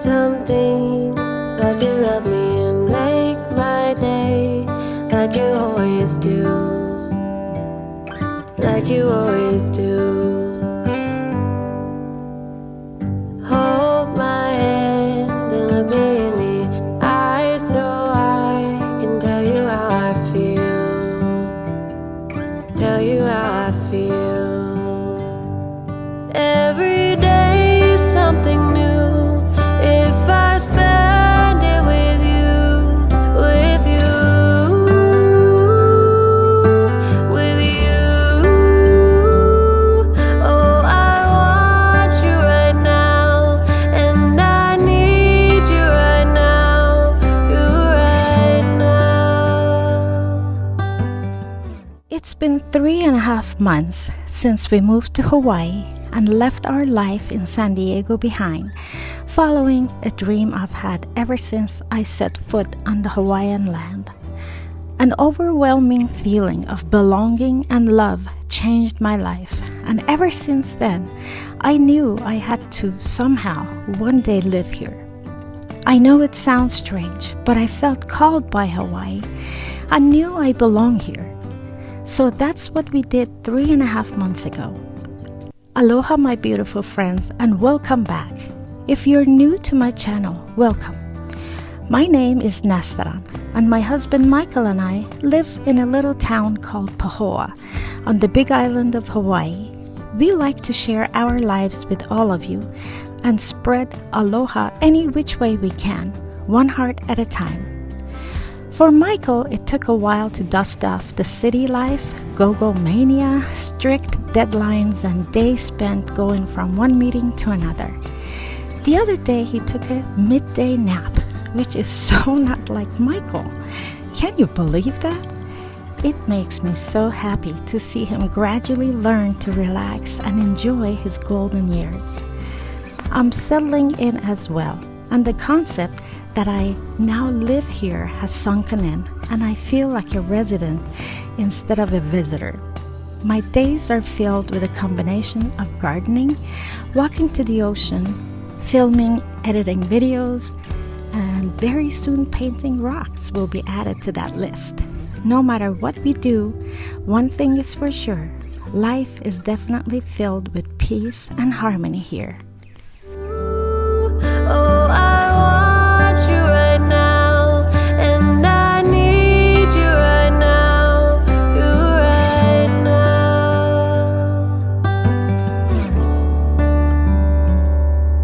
something like you love me and make my day, like you always do, like you always do. Hold my hand and look me in the eye so I can tell you how I feel, tell you how I feel. Every day something new, if I spend it with you, with you, with you. Oh, I want you right now, and I need you right now, you right now. It's been 3.5 months since we moved to Hawaii and left our life in San Diego behind, following a dream I've had ever since I set foot on the Hawaiian land. An overwhelming feeling of belonging and love changed my life, and ever since then, I knew I had to somehow one day live here. I know it sounds strange, but I felt called by Hawaii. I knew I belong here. So that's what we did 3.5 months ago. Aloha, my beautiful friends, and welcome back. If you're new to my channel, welcome. My name is Nastaran, and my husband Michael and I live in a little town called Pahoa on the big island of Hawaii. We like to share our lives with all of you and spread aloha any which way we can, one heart at a time. For Michael, it took a while to dust off the city life, go-go mania, strict deadlines, and days spent going from one meeting to another. The other day, he took a midday nap, which is so not like Michael. Can you believe that? It makes me so happy to see him gradually learn to relax and enjoy his golden years. I'm settling in as well, and the concept that I now live here has sunken in, and I feel like a resident instead of a visitor. My days are filled with a combination of gardening, walking to the ocean, filming, editing videos, and very soon painting rocks will be added to that list. No matter what we do, one thing is for sure, life is definitely filled with peace and harmony here. Oh, I want you right now, and I need you right now, you right now.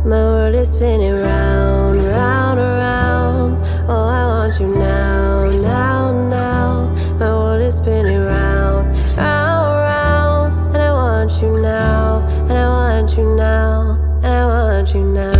My world is spinning round, round, around. Oh, I want you now, now, now. My world is spinning round, round, round. And I want you now, and I want you now, and I want you now.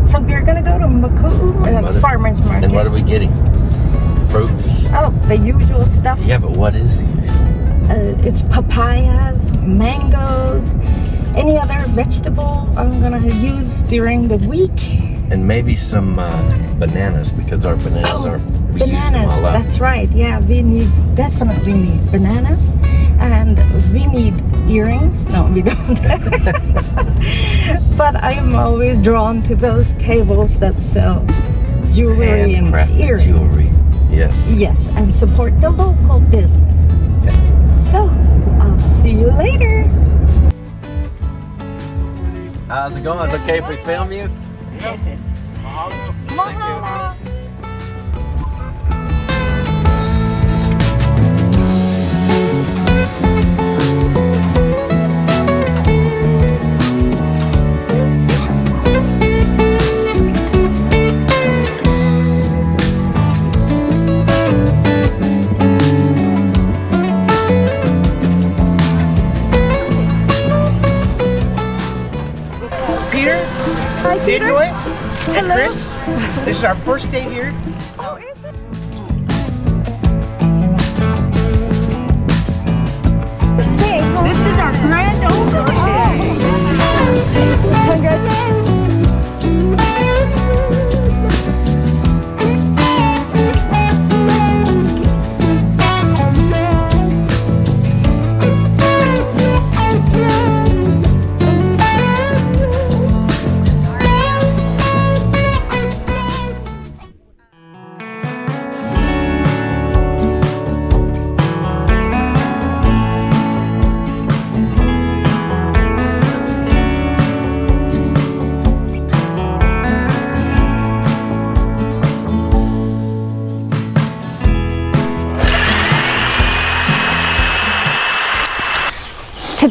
So we're gonna go to Maku'u, farmer's market. And what are we getting? Fruits? Oh, the usual stuff. Yeah, but what is the usual? It's papayas, mangoes, any other vegetable I'm gonna use during the week. And maybe some bananas, because our bananas are, we use them Bananas, all up. that's right. Yeah, we definitely need bananas, and we need earrings. No, we don't. But I am always drawn to those tables that sell jewelry and Handcrafted earrings. jewelry. Yes. Yes, and support the local businesses. Yeah. So, I'll see you later. How's it going? It's okay if we film you? Mahalo. Peter, Hi, Peter. Detroit, and Hello. Chris. This is our first day here. Oh, is it? First day, huh? This is our grand opening day. Congratulations.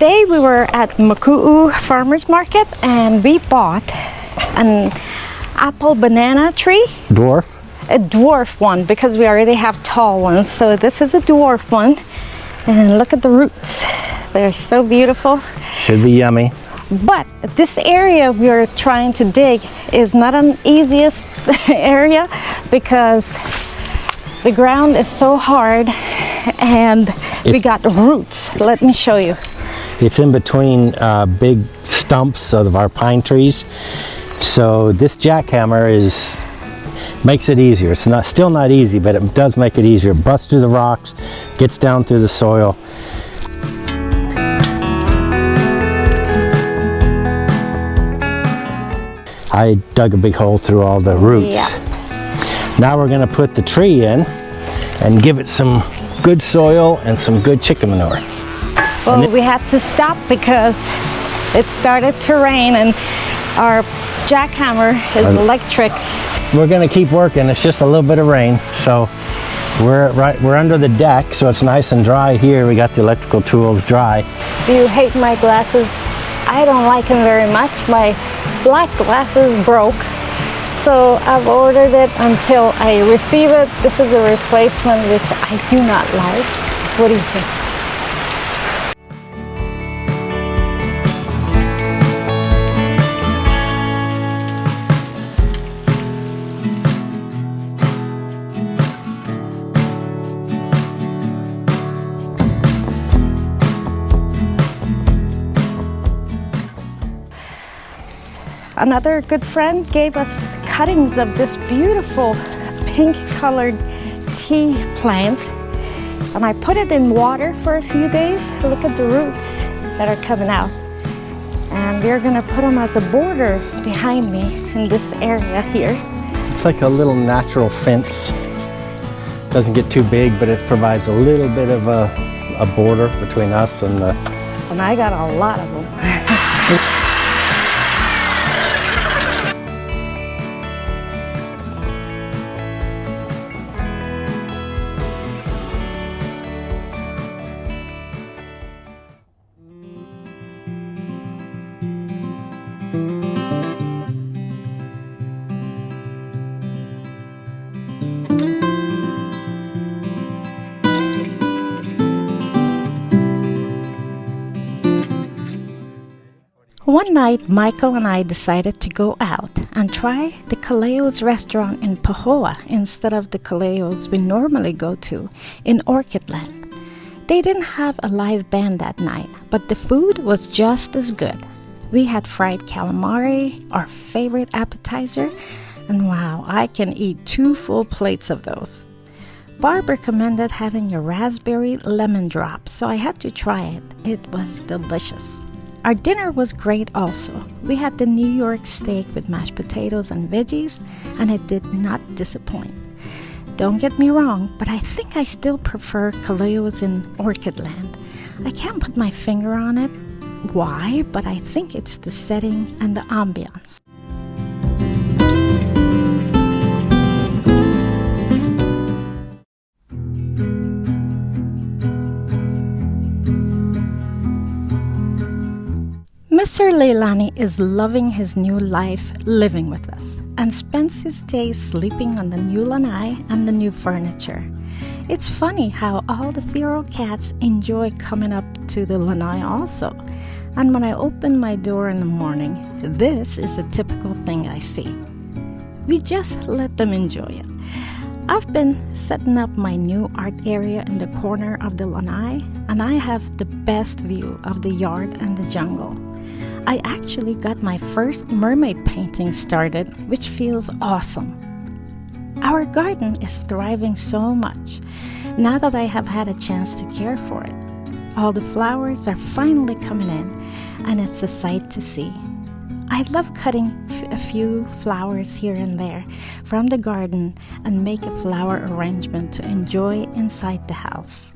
Today we were at Maku'u farmers market and we bought an apple banana tree. Dwarf? A dwarf one, because we already have tall ones. So this is a dwarf one. And look at the roots. They're so beautiful. Should be yummy. But this area we are trying to dig is not an easiest area because the ground is so hard and we got roots. Let me show you. It's in between big stumps of our pine trees. So this jackhammer makes it easier. It's still not easy, but it does make it easier. It busts through the rocks, gets down through the soil. I dug a big hole through all the roots. Yeah. Now we're going to put the tree in and give it some good soil and some good chicken manure. Well, we had to stop because it started to rain and our jackhammer is electric. We're going to keep working. It's just a little bit of rain, so we're under the deck, so it's nice and dry here. We got the electrical tools dry. Do you hate my glasses? I don't like them very much. My black glasses broke, so I've ordered it until I receive it. This is a replacement which I do not like. What do you think? Another good friend gave us cuttings of this beautiful pink colored tea plant, and I put it in water for a few days. Look at the roots that are coming out, and we're gonna put them as a border behind me in this area here. It's like a little natural fence. It doesn't get too big, but it provides a little bit of a border between us and the... And I got a lot of them. One night, Michael and I decided to go out and try the Kaleo's restaurant in Pahoa instead of the Kaleo's we normally go to in Orchidland. They didn't have a live band that night, but the food was just as good. We had fried calamari, our favorite appetizer, and wow, I can eat 2 full plates of those. Barb recommended having a raspberry lemon drop, so I had to try it. It was delicious. Our dinner was great also. We had the New York steak with mashed potatoes and veggies, and it did not disappoint. Don't get me wrong, but I think I still prefer Kaleo's in Orchidland. I can't put my finger on it, why, but I think it's the setting and the ambiance. Mr. Leilani is loving his new life living with us and spends his days sleeping on the new lanai and the new furniture. It's funny how all the feral cats enjoy coming up to the lanai also. And when I open my door in the morning, this is a typical thing I see. We just let them enjoy it. I've been setting up my new art area in the corner of the lanai, and I have the best view of the yard and the jungle. I actually got my first mermaid painting started, which feels awesome. Our garden is thriving so much now that I have had a chance to care for it. All the flowers are finally coming in, and it's a sight to see. I love cutting a few flowers here and there from the garden and make a flower arrangement to enjoy inside the house.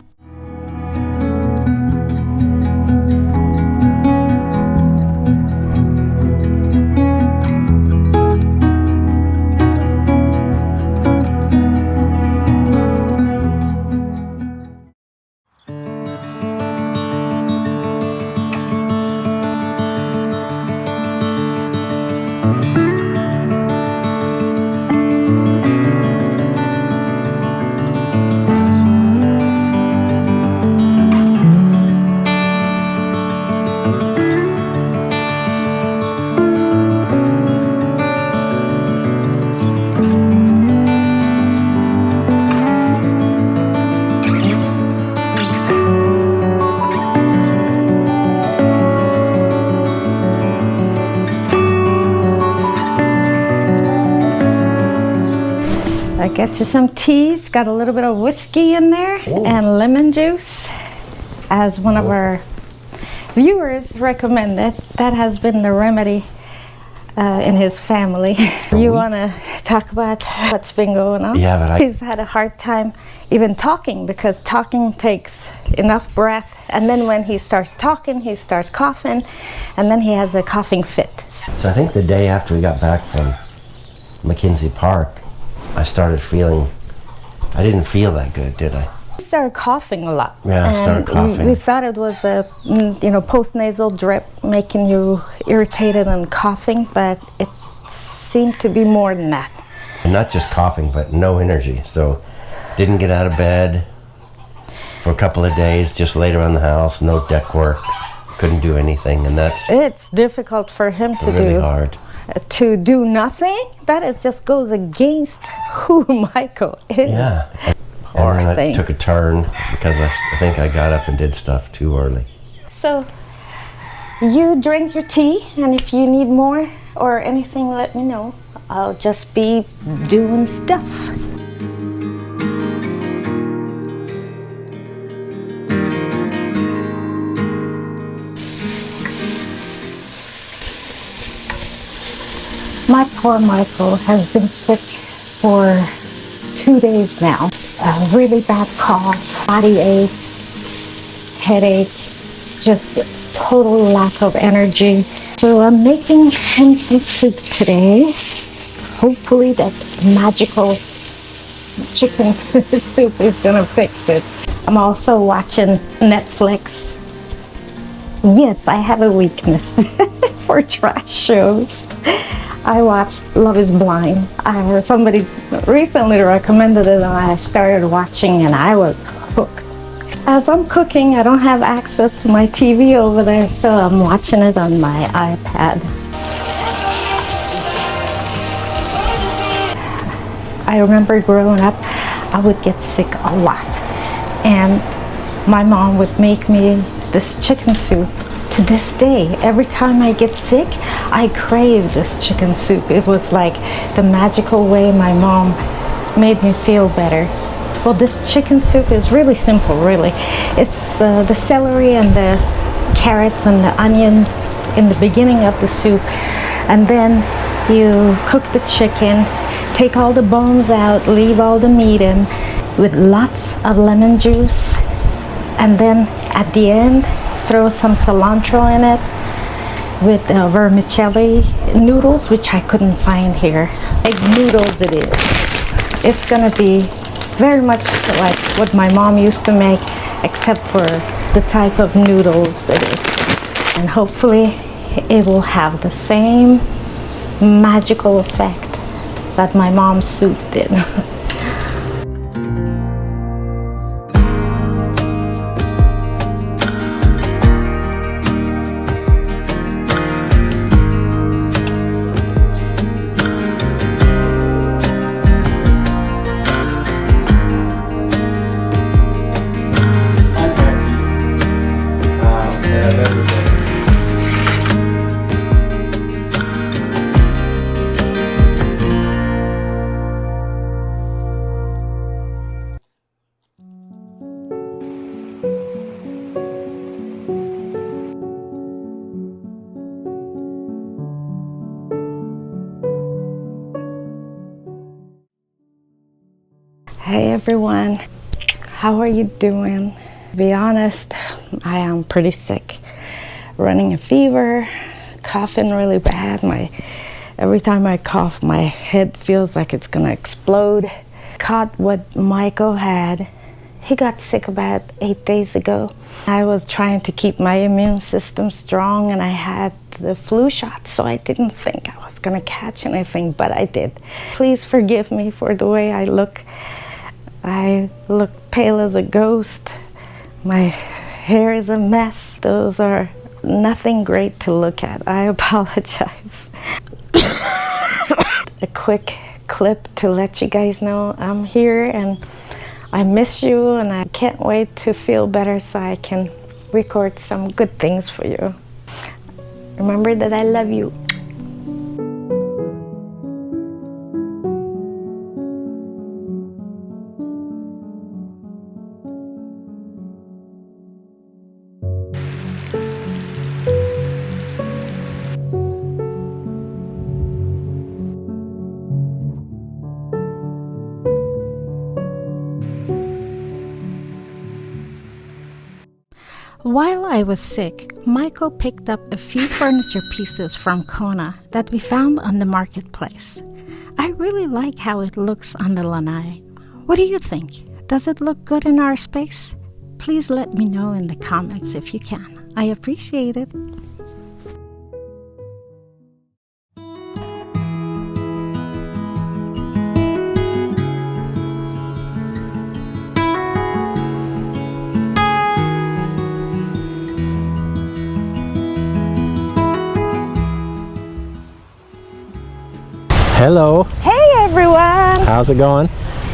I get you some tea. It's got a little bit of whiskey in there and lemon juice. As one of our viewers recommended, that has been the remedy in his family. You want to talk about what's been going on? Yeah, but he's had a hard time even talking because talking takes enough breath, and then when he starts talking, he starts coughing, and then he has a coughing fit. So I think the day after we got back from McKinsey Park, I started feeling, I didn't feel that good, did I? He started coughing a lot. Yeah, I started coughing. We thought it was a post-nasal drip making you irritated and coughing, but it seemed to be more than that. And not just coughing, but no energy. So didn't get out of bed for a couple of days, just laid around the house, no deck work, couldn't do anything, and it's difficult for him to really do. Hard. To do nothing, that it just goes against who Michael is. Yeah. And then I took a turn because I think I got up and did stuff too early. So you drink your tea, and if you need more or anything, let me know. I'll just be doing stuff. My poor Michael has been sick for 2 days now. A really bad cough, body aches, headache, just total lack of energy. So I'm making him some soup today. Hopefully that magical chicken soup is gonna fix it. I'm also watching Netflix. Yes, I have a weakness for trash shows. I watch Love is Blind. Somebody recently recommended it and I started watching and I was hooked. As I'm cooking, I don't have access to my TV over there, so I'm watching it on my iPad. I remember growing up, I would get sick a lot. And my mom would make me this chicken soup. To this day, every time I get sick, I crave this chicken soup. It was like the magical way my mom made me feel better. Well, this chicken soup is really simple, really. It's the celery and the carrots and the onions in the beginning of the soup. And then you cook the chicken, take all the bones out, leave all the meat in with lots of lemon juice. And then at the end, throw some cilantro in it with vermicelli noodles, which I couldn't find here. Egg noodles it is. It's gonna be very much like what my mom used to make, except for the type of noodles it is. And hopefully it will have the same magical effect that my mom's soup did. Hey everyone, how are you doing? To be honest, I am pretty sick. Running a fever, coughing really bad. Every time I cough, my head feels like it's gonna explode. Caught what Michael had. He got sick about 8 days ago. I was trying to keep my immune system strong and I had the flu shot, so I didn't think I was gonna catch anything, but I did. Please forgive me for the way I look. I look pale as a ghost. My hair is a mess. Those are nothing great to look at. I apologize. A quick clip to let you guys know I'm here and I miss you and I can't wait to feel better so I can record some good things for you. Remember that I love you. Hey, While I was sick, Michael picked up a few furniture pieces from Kona that we found on the marketplace. I really like how it looks on the lanai. What do you think? Does it look good in our space? Please let me know in the comments if you can. I appreciate it. Hello, Hey everyone! how's it going?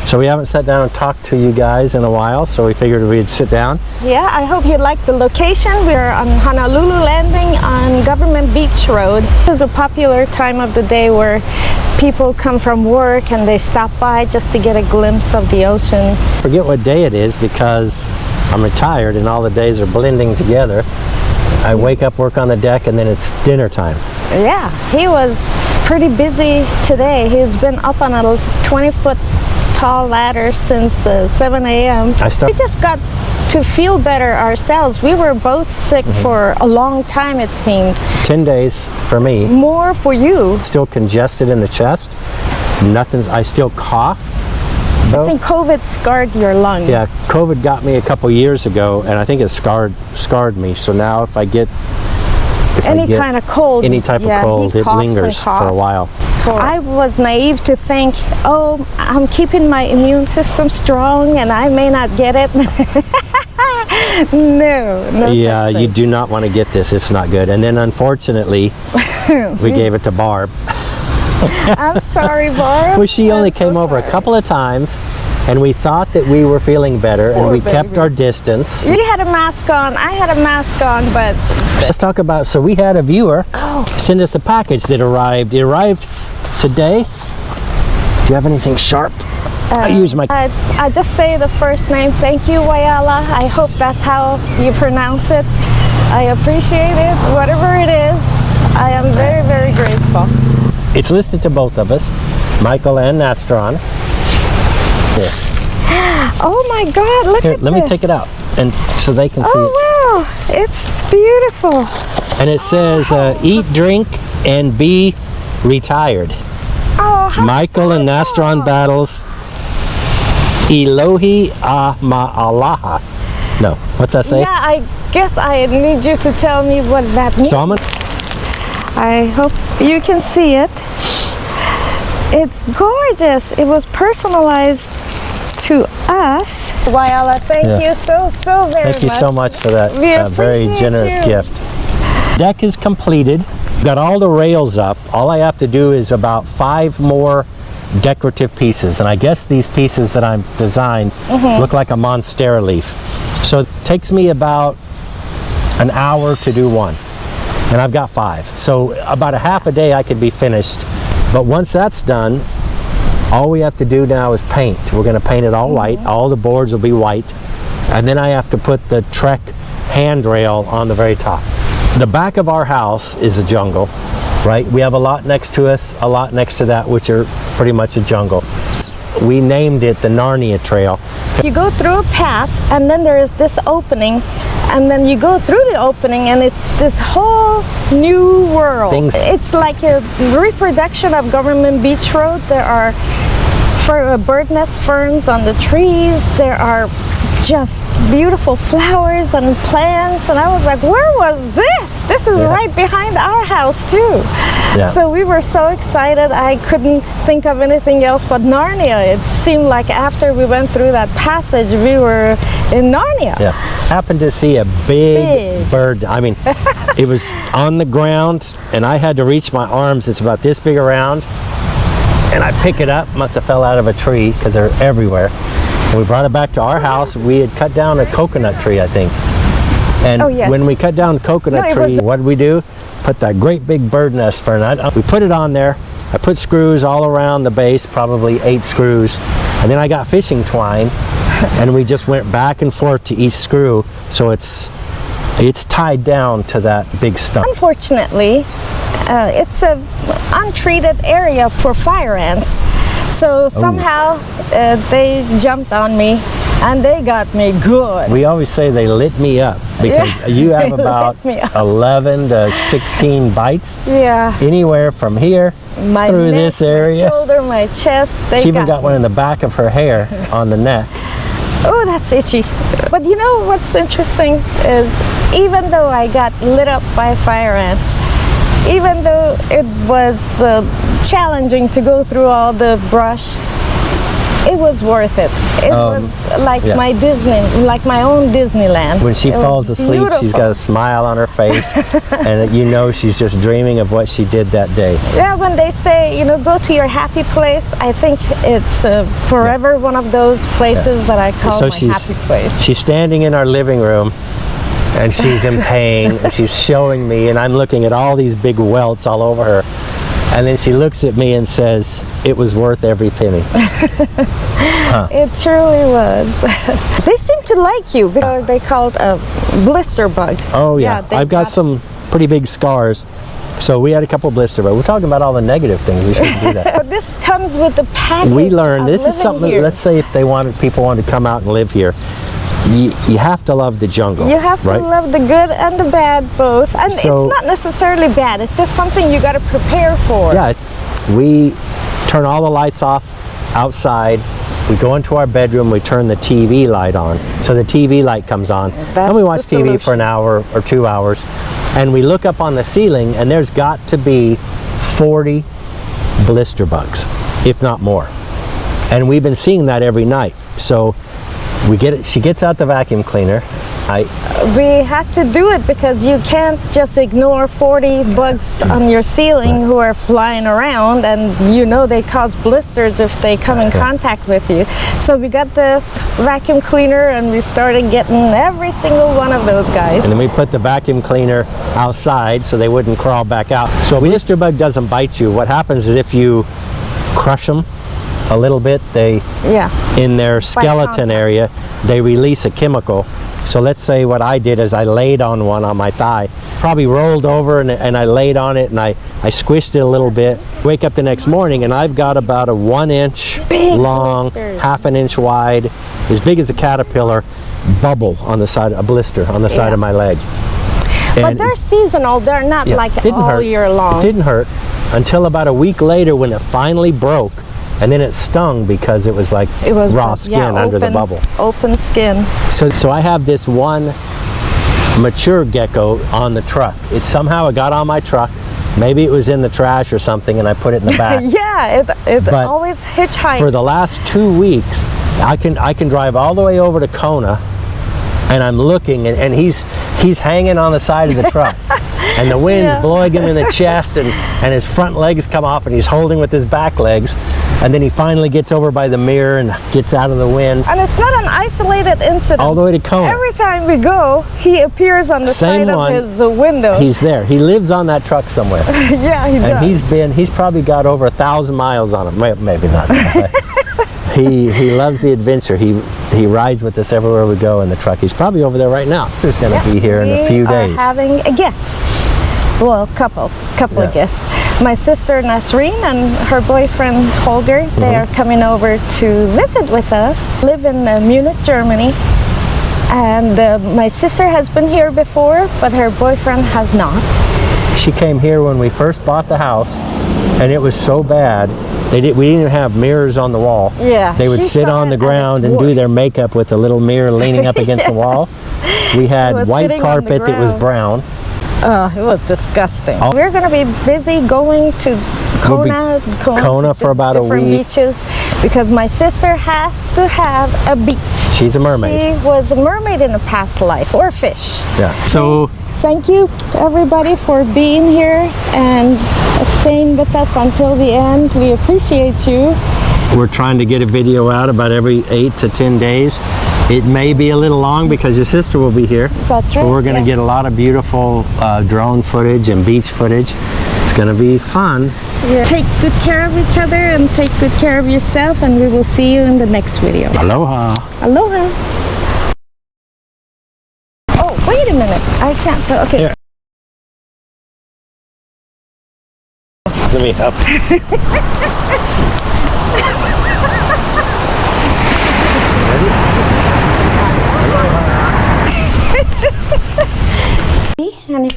So we haven't sat down and talked to you guys in a while, so we figured we'd sit down. Yeah, I hope you like the location. We're on Honolulu Landing on Government Beach Road. This is a popular time of the day where people come from work and they stop by just to get a glimpse of the ocean. Forget what day it is because I'm retired and all the days are blending together. I wake up, work on the deck, and then it's dinner time. Yeah, he was pretty busy today. He's been up on a 20-foot tall ladder since 7 a.m. We just got to feel better ourselves. We were both sick for a long time, it seemed. 10 days for me. More for you. Still congested in the chest. I still cough. I think COVID scarred your lungs. Yeah, COVID got me a couple years ago, and I think it scarred me. So now if I get any kind of cold, any type of cold, it lingers for a while. I was naive to think, oh, I'm keeping my immune system strong and I may not get it. No Yeah, such you thing. do not want to get this. It's not good. And then unfortunately, we gave it to Barb. I'm sorry, Barb. Well, she only I'm came so over a sorry. couple of times, and we thought that we were feeling better, and Poor we kept baby. our distance. You had a mask on, I had a mask on, but Let's talk about, so we had a viewer send us a package that arrived. It arrived today. Do you have anything sharp? I use my... I just say the first name. Thank you, Wayala. I hope that's how you pronounce it. I appreciate it. Whatever it is, I am very, very grateful. It's listed to both of us, Michael and Nastaran. This. Oh my God, look Here, at let this. me take it out, and so they can see it. Oh wow, it's beautiful. And it says, eat, drink, and be retired. Oh, how Michael and Nastaran battles. Elohi Ma'alaha. No, what's that say? Yeah, I guess I need you to tell me what that means. So I'm gonna, I hope you can see it. It's gorgeous. It was personalized to us. Wayala, thank you so very much. Thank you so much for that We very appreciate generous you. gift. Deck is completed. Got all the rails up. All I have to do is about 5 more decorative pieces, and I guess these pieces that I've designed look like a monstera leaf. So it takes me about an hour to do one, and I've got 5. So about a half a day I could be finished. But once that's done, all we have to do now is paint. We're going to paint it all white. All the boards will be white, and then I have to put the Trek handrail on the very top. The back of our house is a jungle, right? We have a lot next to us, a lot next to that, which are pretty much a jungle. We named it the Narnia Trail. You go through a path, and then there is this opening, and then you go through the opening, and it's this whole new world. It's like a reproduction of Government Beach Road. There are bird nest ferns on the trees. There are just beautiful flowers and plants, and I was like, where was this? This is right behind our house too. So we were so excited. I couldn't think of anything else but Narnia. It seemed like after we went through that passage, we were in Narnia. Yeah. Happened to see a big bird. I mean, it was on the ground, and I had to reach my arms. It's about this big around, and I pick it up. Must have fell out of a tree because they're everywhere. And we brought it back to our house. We had cut down a coconut tree, I think. And when we cut down coconut tree, what did we do? Put that great big bird nest fern. We put it on there. I put screws all around the base, probably 8 screws. And then I got fishing twine, and we just went back and forth to each screw. So it's tied down to that big stump. Unfortunately, it's an untreated area for fire ants. So somehow they jumped on me And they got me good. We always say they lit me up because you have They about lit me up. 11 to 16 bites. Yeah. Anywhere from here My through neck, this area. my shoulder, my chest. She even got one in the back of her hair on the neck. Oh, that's itchy. But you know what's interesting is even though I got lit up by fire ants, even though it was challenging to go through all the brush, it was worth it. It was like yeah. my Disney, like my own Disneyland. When she It was falls asleep, she's got a smile on her face, and you know she's just dreaming of what she did that day. Yeah, when they say, you know, go to your happy place, I think it's forever one of those places that I call my happy place. She's standing in our living room, and she's in pain, and she's showing me, and I'm looking at all these big welts all over her. And then she looks at me and says, it was worth every penny. It truly was. They seem to like you because they called blister bugs. Oh yeah, they I've got some pretty big scars. So we had a couple blister bugs. We're talking about all the negative things. We shouldn't do that. But this comes with the package. We learned, of this is living something, here. let's say if people wanted to come out and live here, you have to love the jungle. You have to right? love the good and the bad both. And So- it's not necessarily bad. It's just something you got to prepare for. Yeah, we turn all the lights off outside. We go into our bedroom, we turn the TV light on. So the TV light comes on. And we watch the TV for solution. an hour or 2 hours. And we look up on the ceiling and there's got to be 40 blister bugs, if not more. And we've been seeing that every night. So we get it, she gets out the vacuum cleaner. We had to do it because you can't just ignore 40 bugs on your ceiling who are flying around, and you know they cause blisters if they come in contact with you. So we got the vacuum cleaner and we started getting every single one of those guys. And then we put the vacuum cleaner outside so they wouldn't crawl back out. So a blister bug doesn't bite you. What happens is if you crush them a little bit, in their skeleton area, they release a chemical. So let's say what I did is I laid on one on my thigh, probably rolled over and I laid on it and I squished it a little bit. Wake up the next morning and I've got about a 1 inch Big long, blisters. half an inch wide, as big as a caterpillar, bubble on the side, a blister on the side of my leg. But And they're seasonal. They're not like didn't all hurt. year long. It didn't hurt until about a week later when it finally broke, and then it stung because it was like raw skin under the bubble. Open skin. So I have this one mature gecko on the truck. It somehow got on my truck. Maybe it was in the trash or something, and I put it in the back. Yeah, it But always hitchhikes. For the last 2 weeks, I can drive all the way over to Kona, and I'm looking, and he's hanging on the side of the truck. And the wind's blowing him in the chest, and his front legs come off, and he's holding with his back legs. And then he finally gets over by the mirror and gets out of the wind. And it's not an isolated incident. All the way to Kona. Every time we go, he appears on the Same side one. of his window. He's there. He lives on that truck somewhere. Yeah, he does. And he's probably got over 1,000 miles on him. Maybe not. He loves the adventure. He rides with us everywhere we go in the truck. He's probably over there right now. He's going to be here in a few days. We are having a guest. Well, couple of guests. My sister Nastaran and her boyfriend Holger, they are coming over to visit with us. Live in Munich, Germany. And my sister has been here before, but her boyfriend has not. She came here when we first bought the house, and it was so bad. We didn't even have mirrors on the wall. Yeah. They would she sit saw on the it ground at its and do their worst. makeup with a little mirror leaning up against the wall. We It had was white sitting on the carpet that was ground. brown. It was disgusting. Oh. We're going to be busy going to We'll be Kona for about a different week. beaches because my sister has to have a beach. She's a mermaid. She was a mermaid in a past life, or fish. Yeah. So Thank you to everybody for being here and staying with us until the end. We appreciate you. we're trying to get a video out about every 8 to 10 days. It may be a little long because your sister will be here. That's right. But we're going to get a lot of beautiful drone footage and beach footage. It's going to be fun. Yeah. Take good care of each other and take good care of yourself, and we will see you in the next video. Aloha. Aloha. Oh, wait a minute. I can't. Okay. Here. Let me help. Ready?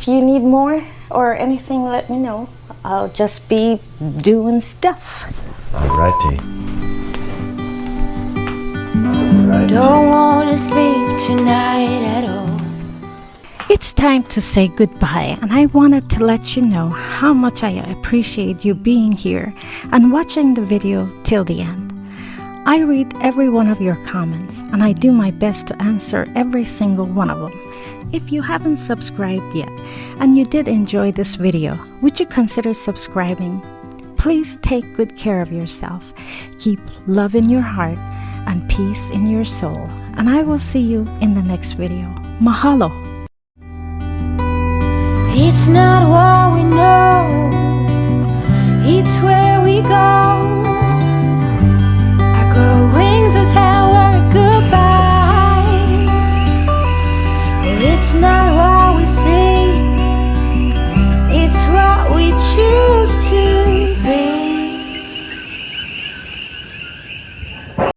if you need more or anything, let me know. I'll just be doing stuff. Alrighty. Don't wanna sleep tonight at all. It's time to say goodbye, and I wanted to let you know how much I appreciate you being here and watching the video till the end. I read every one of your comments, and I do my best to answer every single one of them. If you haven't subscribed yet and you did enjoy this video, would you consider subscribing? Please take good care of yourself. Keep love in your heart and peace in your soul. And I will see you in the next video. Mahalo. It's not what we know, it's where we go.